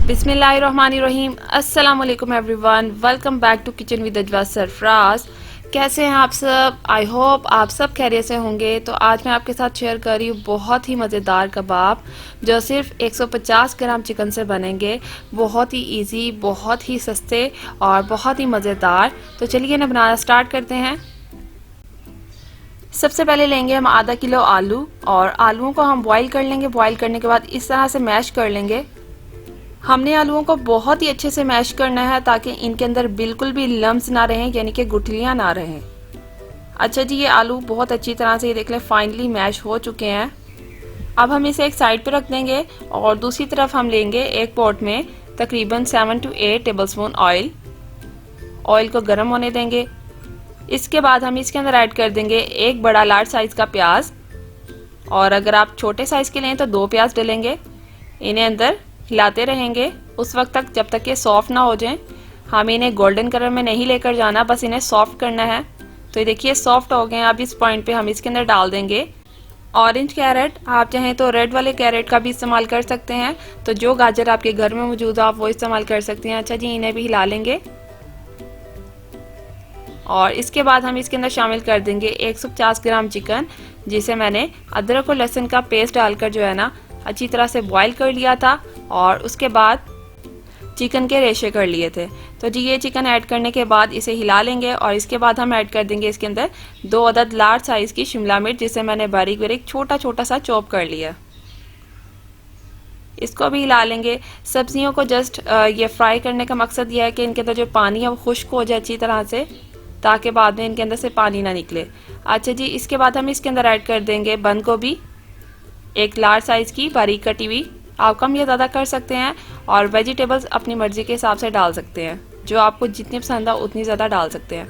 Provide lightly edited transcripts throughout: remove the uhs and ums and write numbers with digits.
बिस्मिल्लाहिर्रहमानिर्रहीम। अस्सलाम वालेकुम everyone, welcome back to kitchen with Ajwa Sarfaraz. कैसे हैं आप सब? आई होप आप सब खैरियत से होंगे। तो आज मैं आपके साथ शेयर कर रही हूँ बहुत ही मज़ेदार कबाब जो सिर्फ 150 ग्राम चिकन से बनेंगे। बहुत ही इजी, बहुत ही सस्ते और बहुत ही मज़ेदार। तो चलिए ना बनाना स्टार्ट करते हैं। सबसे पहले लेंगे हम आधा किलो आलू और आलूओं को हम बॉईल कर लेंगे। बॉईल करने के बाद इस तरह से मैश कर लेंगे। हमने आलूओं को बहुत ही अच्छे से मैश करना है ताकि इनके अंदर बिल्कुल भी लम्स ना रहें, यानी कि गुठलियां ना रहें। अच्छा जी, ये आलू बहुत अच्छी तरह से, ये देख लें, फाइनली मैश हो चुके हैं। अब हम इसे एक साइड पे रख देंगे और दूसरी तरफ हम लेंगे एक पॉट में तकरीबन 7 to 8 टेबलस्पून ऑयल। ऑयल को गर्म होने देंगे। इसके बाद हम इसके अंदर ऐड कर देंगे एक बड़ा लार्ज साइज का प्याज, और अगर आप छोटे साइज के लें तो 2 प्याज डलेंगे। इन्हें अंदर हिलाते रहेंगे उस वक्त तक जब तक ये सॉफ्ट ना हो जाएं। हम इन्हें गोल्डन कलर में नहीं लेकर जाना, बस इन्हें सॉफ्ट करना है। तो ये देखिए सॉफ्ट हो गए हैं। अब इस पॉइंट पे हम इसके अंदर डाल देंगे ऑरेंज कैरेट। आप चाहें तो रेड वाले कैरेट का भी इस्तेमाल कर सकते हैं, तो जो गाजर आपके घर में मौजूद हो आप वो इस्तेमाल कर सकते हैं। अच्छा जी, इन्हें भी हिला लेंगे और इसके बाद हम इसके अंदर शामिल कर देंगे 150 ग्राम चिकन, जिसे मैंने अदरक और लहसुन का पेस्ट डालकर जो है ना अच्छी तरह से बॉईल कर लिया था और उसके बाद चिकन के रेशे कर लिए थे। तो जी ये चिकन ऐड करने के बाद इसे हिला लेंगे और इसके बाद हम ऐड कर देंगे इसके अंदर 2 अदद लार्ज साइज की शिमला मिर्च, जिसे मैंने बारीक बारीक छोटा छोटा सा चॉप कर लिया। इसको भी हिला लेंगे। सब्जियों को जस्ट ये फ्राई करने का मकसद ये है कि इनके अंदर जो पानी है वो खुश्क हो जाए अच्छी तरह से, ताकि बाद में इनके अंदर से पानी ना निकले। अच्छा जी, इसके बाद हम इसके अंदर ऐड कर देंगे बंद गोभी, एक लार्ज साइज की बारीक कटी हुई। आप कम या ज़्यादा कर सकते हैं और वेजिटेबल्स अपनी मर्जी के हिसाब से डाल सकते हैं, जो आपको जितनी पसंद है उतनी ज़्यादा डाल सकते हैं।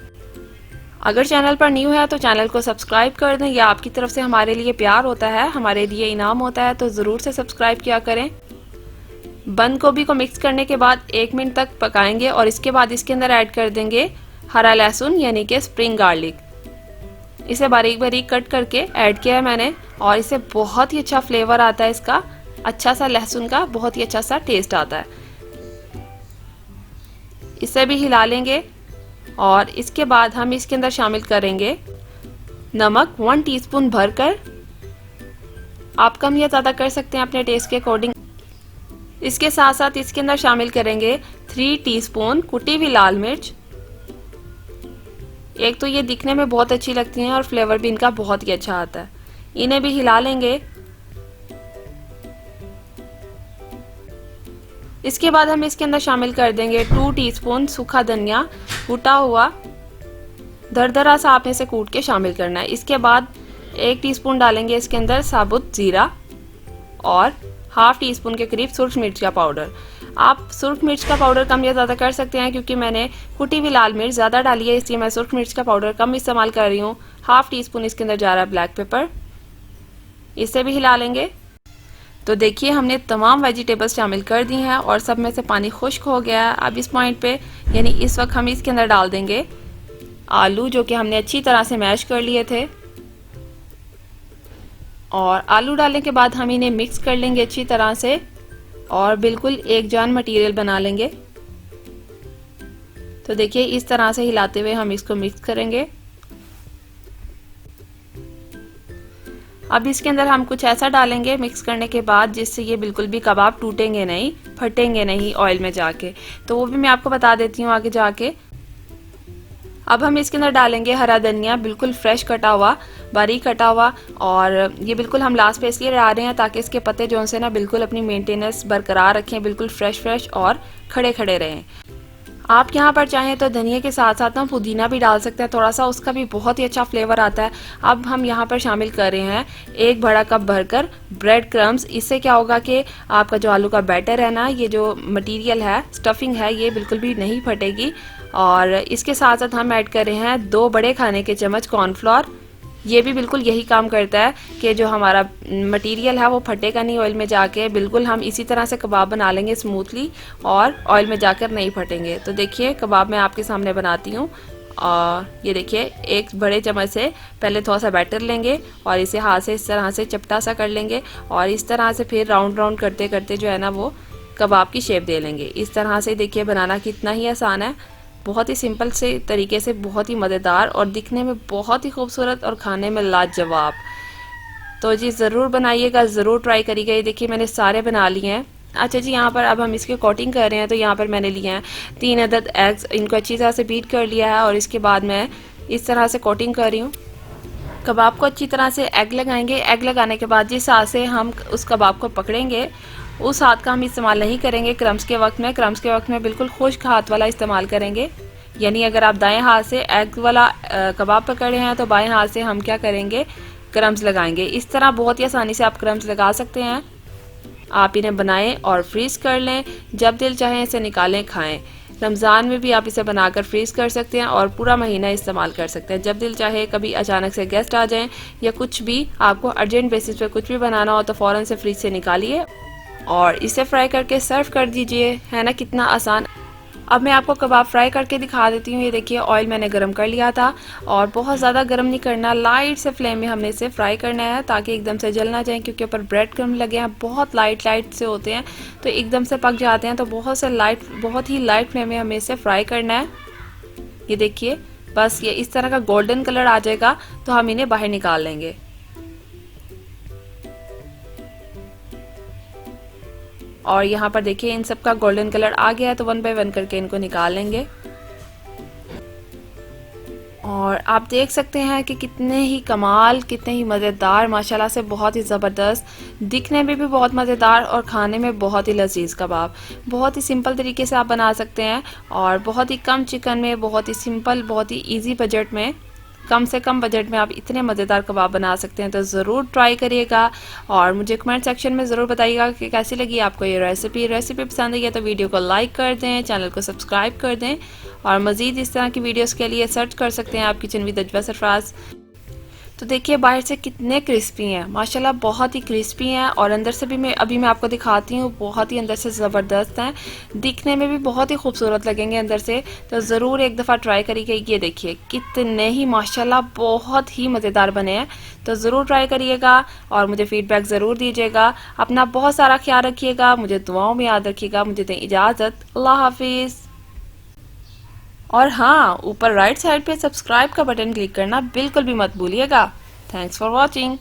अगर चैनल पर न्यू है तो चैनल को सब्सक्राइब कर दें, यह आपकी तरफ से हमारे लिए प्यार होता है, हमारे लिए इनाम होता है, तो ज़रूर से सब्सक्राइब किया करें। बंद गोभी को मिक्स करने के बाद 1 मिनट तक पकाएंगे और इसके बाद इसके अंदर ऐड कर देंगे हरा लहसुन, यानी कि स्प्रिंग गार्लिक। इसे बारीक बारीक कट करके ऐड किया है मैंने और इससे बहुत ही अच्छा फ्लेवर आता है। इसका अच्छा सा लहसुन का बहुत ही अच्छा सा टेस्ट आता है। इसे भी हिला लेंगे और इसके बाद हम इसके अंदर शामिल करेंगे नमक 1 टीस्पून भरकर। आप कम या ज़्यादा कर सकते हैं अपने टेस्ट के अकॉर्डिंग। इसके साथ साथ इसके अंदर शामिल करेंगे 3 टीस्पून कुटी हुई लाल मिर्च। एक तो ये दिखने में बहुत अच्छी लगती हैं और फ्लेवर भी इनका बहुत ही अच्छा आता है। इन्हें भी हिला लेंगे। इसके बाद हम इसके अंदर शामिल कर देंगे 2 टीस्पून सूखा धनिया, कूटा हुआ, दरदरा सा आपने इसे कूट के शामिल करना है। इसके बाद 1 टीस्पून डालेंगे इसके अंदर साबुत जीरा और ½ टीस्पून के करीब सुर्ख मिर्च का पाउडर। आप सुर्ख मिर्च का पाउडर कम या ज़्यादा कर सकते हैं, क्योंकि मैंने कुटी हुई लाल मिर्च ज़्यादा डाली है इसलिए मैं सुर्ख मिर्च का पाउडर कम इस्तेमाल कर रही हूँ। ½ टीस्पून इसके अंदर जा रहा है ब्लैक पेपर। इसे भी हिला लेंगे। तो देखिए हमने तमाम वेजिटेबल्स शामिल कर दी हैं और सब में से पानी खुश्क हो गया है। अब इस पॉइंट पे, यानी इस वक्त, हम इसके अंदर डाल देंगे आलू, जो कि हमने अच्छी तरह से मैश कर लिए थे। और आलू डालने के बाद हम इन्हें मिक्स कर लेंगे अच्छी तरह से और बिल्कुल एक जान मटेरियल बना लेंगे। तो देखिए इस तरह से हिलाते हुए हम इसको मिक्स करेंगे। अब इसके अंदर हम कुछ ऐसा डालेंगे मिक्स करने के बाद जिससे ये बिल्कुल भी कबाब टूटेंगे नहीं, फटेंगे नहीं ऑयल में जाके, तो वो भी मैं आपको बता देती हूँ आगे जाके। अब हम इसके अंदर डालेंगे हरा धनिया, बिल्कुल फ्रेश कटा हुआ, बारीक कटा हुआ, और ये बिल्कुल हम लास्ट पे इसलिए डाल रहे हैं ताकि इसके पत्ते जो से ना बिल्कुल अपनी मेंटेनेंस बरकरार रखें, बिल्कुल फ्रेश और खड़े खड़े रहें। आप यहाँ पर चाहें तो धनिया के साथ साथ ना पुदीना भी डाल सकते हैं थोड़ा सा, उसका भी बहुत ही अच्छा फ्लेवर आता है। अब हम यहाँ पर शामिल कर रहे हैं 1 बड़ा कप भरकर ब्रेड क्रम्स। इससे क्या होगा कि आपका जो आलू का बैटर है ना, ये जो मटेरियल है, स्टफिंग है, ये बिल्कुल भी नहीं फटेगी। और इसके साथ साथ हम ऐड कर रहे हैं 2 बड़े खाने के चम्मच कॉर्नफ्लोर। ये भी बिल्कुल यही काम करता है कि जो हमारा मटेरियल है वो फटेगा नहीं ऑयल में जाके। बिल्कुल हम इसी तरह से कबाब बना लेंगे स्मूथली और ऑयल में जाकर नहीं फटेंगे। तो देखिए कबाब मैं आपके सामने बनाती हूँ और ये देखिए एक बड़े चम्मच से पहले थोड़ा सा बैटर लेंगे और इसे हाथ से इस तरह से चपटा सा कर लेंगे और इस तरह से फिर राउंड राउंड करते करते जो है ना वो कबाब की शेप दे लेंगे। इस तरह से देखिए बनाना कितना ही आसान है, बहुत ही सिंपल से तरीके से, बहुत ही मज़ेदार और दिखने में बहुत ही खूबसूरत और खाने में लाजवाब। तो जी ज़रूर बनाइएगा, ज़रूर ट्राई करिएगा। ये देखिए मैंने सारे बना लिए हैं। अच्छा जी, यहाँ पर अब हम इसकी कोटिंग कर रहे हैं। तो यहाँ पर मैंने लिए हैं 3 अदद एग्स, इनको अच्छी तरह से बीट कर लिया है और इसके बाद मैं इस तरह से कोटिंग कर रही हूँ। कबाब को अच्छी तरह से एग लगाएंगे। एग लगाने के बाद जिस हाथ से हम उस कबाब को पकड़ेंगे उस हाथ का हम इस्तेमाल नहीं करेंगे क्रम्स के वक्त में। क्रम्स के वक्त में बिल्कुल खुश्क हाथ वाला इस्तेमाल करेंगे। यानी अगर आप दाएं हाथ से एग वाला कबाब पकड़े हैं तो बाएं हाथ से हम क्या करेंगे, क्रम्स लगाएंगे। इस तरह बहुत ही आसानी से आप क्रम्स लगा सकते हैं। आप इन्हें बनाएं और फ्रीज़ कर लें, जब दिल चाहे इसे निकालें खाएं। रमज़ान में भी आप इसे बनाकर फ्रीज़ कर सकते हैं और पूरा महीना इस्तेमाल कर सकते हैं। जब दिल चाहे, कभी अचानक से गेस्ट आ जाएं या कुछ भी आपको अर्जेंट बेसिस पे कुछ भी बनाना हो तो फ़ौरन से फ्रीज से निकालिए और इसे फ्राई करके सर्व कर दीजिए। है ना कितना आसान। अब मैं आपको कबाब फ्राई करके दिखा देती हूँ। ये देखिए ऑयल मैंने गरम कर लिया था और बहुत ज़्यादा गरम नहीं करना, लाइट से फ्लेम में हमने इसे फ्राई करना है ताकि एकदम से जल ना जाए, क्योंकि ऊपर ब्रेड क्रम लगे हैं, बहुत लाइट से होते हैं तो एकदम से पक जाते हैं। तो बहुत ही लाइट फ्लेम में हमें इसे फ्राई करना है। ये देखिए बस ये इस तरह का गोल्डन कलर आ जाएगा तो हम इन्हें बाहर निकाल लेंगे। और यहाँ पर देखिए इन सब का गोल्डन कलर आ गया है तो 1 बाय 1 करके इनको निकाल लेंगे। और आप देख सकते हैं कि कितने ही कमाल, कितने ही मज़ेदार, माशाल्लाह से बहुत ही ज़बरदस्त, दिखने में भी बहुत मज़ेदार और खाने में बहुत ही लजीज कबाब। बहुत ही सिंपल तरीके से आप बना सकते हैं और बहुत ही कम चिकन में, बहुत ही सिंपल, बहुत ही इजी बजट में, कम से कम बजट में आप इतने मज़ेदार कबाब बना सकते हैं। तो ज़रूर ट्राई करिएगा और मुझे कमेंट सेक्शन में ज़रूर बताइएगा कि कैसी लगी आपको ये रेसिपी पसंद आई है तो वीडियो को लाइक कर दें, चैनल को सब्सक्राइब कर दें और मज़ीद इस तरह की वीडियोस के लिए सर्च कर सकते हैं आप किचन विद अजवा सरफराज। तो देखिए बाहर से कितने क्रिस्पी हैं, माशाल्लाह बहुत ही क्रिस्पी हैं और अंदर से भी मैं आपको दिखाती हूँ, बहुत ही अंदर से ज़बरदस्त हैं, दिखने में भी बहुत ही खूबसूरत लगेंगे अंदर से। तो ज़रूर एक दफ़ा ट्राई करिएगा। ये देखिए कितने ही माशाल्लाह बहुत ही मज़ेदार बने हैं। तो ज़रूर ट्राई करिएगा और मुझे फ़ीडबैक ज़रूर दीजिएगा। अपना बहुत सारा ख्याल रखिएगा, मुझे दुआओं में याद रखिएगा। मुझे दें इजाज़त, अल्लाह हाफिज़। और हाँ, ऊपर राइट साइड पे सब्सक्राइब का बटन क्लिक करना बिल्कुल भी मत भूलिएगा। Thanks for watching.